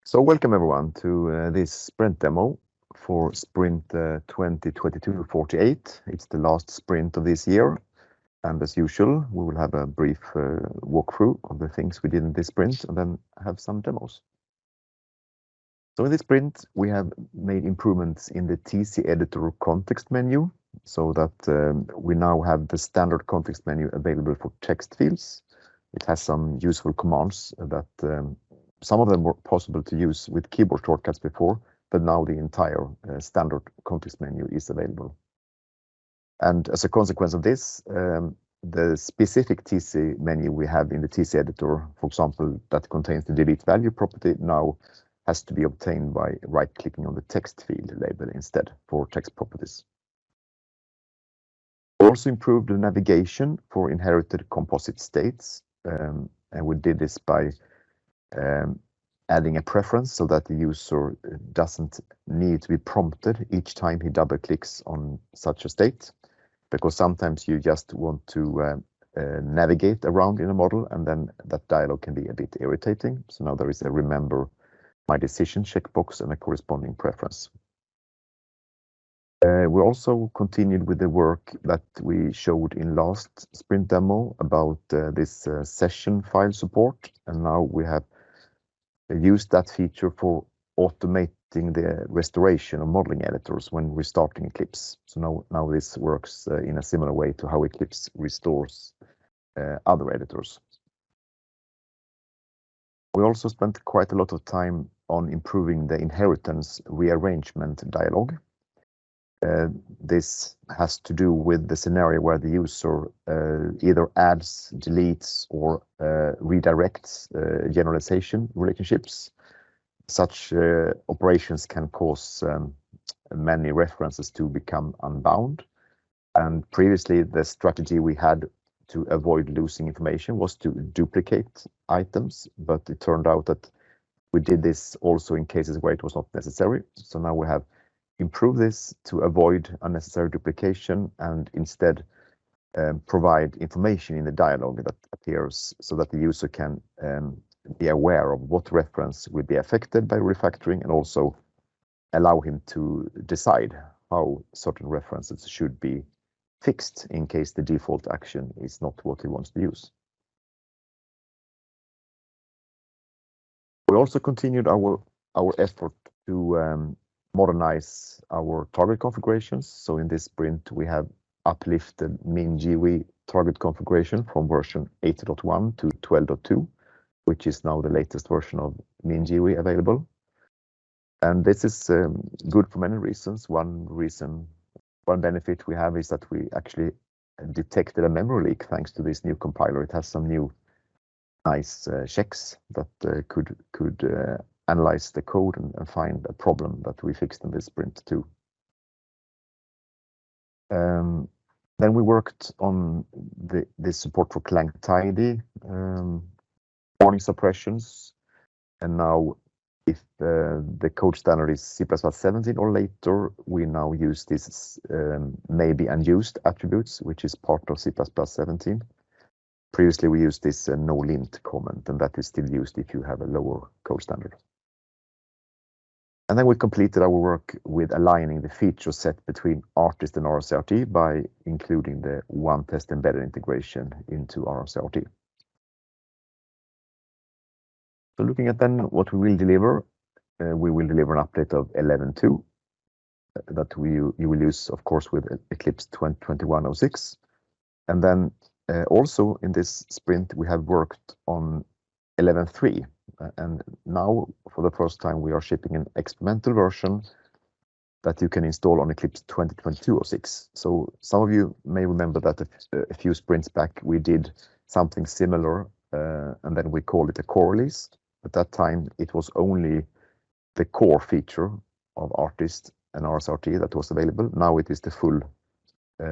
So welcome everyone to this sprint demo for sprint 2022-48. It's the last sprint of this year, and as usual, we will have a brief walkthrough of the things we did in this sprint and then have some demos. So in this sprint, we have made improvements in the TC editor context menu so that we now have the standard context menu available for text fields. It has some useful commands that some of them were possible to use with keyboard shortcuts before, but now the entire standard context menu is available. And as a consequence of this, the specific TC menu we have in the TC editor, for example, that contains the delete value property, now has to be obtained by right-clicking on the text field label instead for text properties. We also improved the navigation for inherited composite states, and we did this by adding a preference so that the user doesn't need to be prompted each time he double clicks on such a state, because sometimes you just want to navigate around in a model and then that dialog can be a bit irritating. So now there is a remember my decision checkbox and a corresponding preference. We also continued with the work that we showed in last sprint demo about this session file support, and now we have used that feature for automating the restoration of modeling editors when restarting Eclipse. So now this works in a similar way to how Eclipse restores other editors. We also spent quite a lot of time on improving the inheritance rearrangement dialog. This has to do with the scenario where the user either adds, deletes, or redirects generalization relationships. Such operations can cause many references to become unbound. And previously, the strategy we had to avoid losing information was to duplicate items, but it turned out that we did this also in cases where it was not necessary. So now we have improved this to avoid unnecessary duplication and instead provide information in the dialog that appears so that the user can be aware of what reference will be affected by refactoring and also allow him to decide how certain references should be fixed in case the default action is not what he wants to use. We also continued our effort to modernize our target configurations. So in this sprint, we have uplifted MinGUI target configuration from version 8.1 to 12.2, which is now the latest version of MinGUI available. And this is good for many reasons. One benefit we have is that we actually detected a memory leak thanks to this new compiler. It has some new nice checks that could analyze the code and find a problem that we fixed in this sprint too. Then we worked on the support for Clang Tidy warning suppressions, and now if the code standard is C++17 or later, we now use this maybe unused attributes, which is part of C++17. Previously, we used this no-lint comment, and that is still used if you have a lower code standard. And then we completed our work with aligning the feature set between Artist and RSRT by including the OneTest embedded integration into RSRT. So looking at then what we will deliver an update of 11.2 that you will use, of course, with Eclipse 2021-06. And then also in this sprint, we have worked on 11.3. And now, for the first time, we are shipping an experimental version that you can install on Eclipse 2022-06. So some of you may remember that a few sprints back, we did something similar, and then we called it a core release. At that time, it was only the core feature of Artist and RSRT that was available. Now it is the full,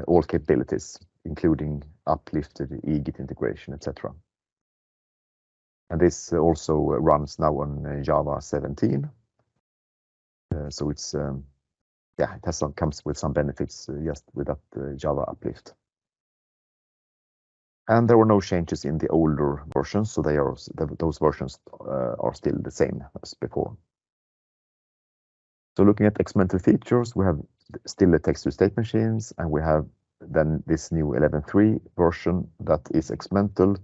all capabilities, including uplifted eGit integration, etc. And this also runs now on Java 17. So it's, it comes with some benefits just with that Java uplift. And there were no changes in the older versions, so those versions are still the same as before. So looking at experimental features, we have still the text-to-state machines, and we have then this new 11.3 version that is experimental,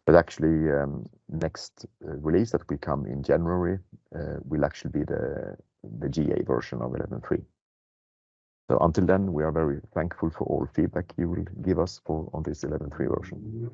but actually next release that will come in January will actually be the GA version of 11.3. So until then, we are very thankful for all feedback you will give us on this 11.3 version.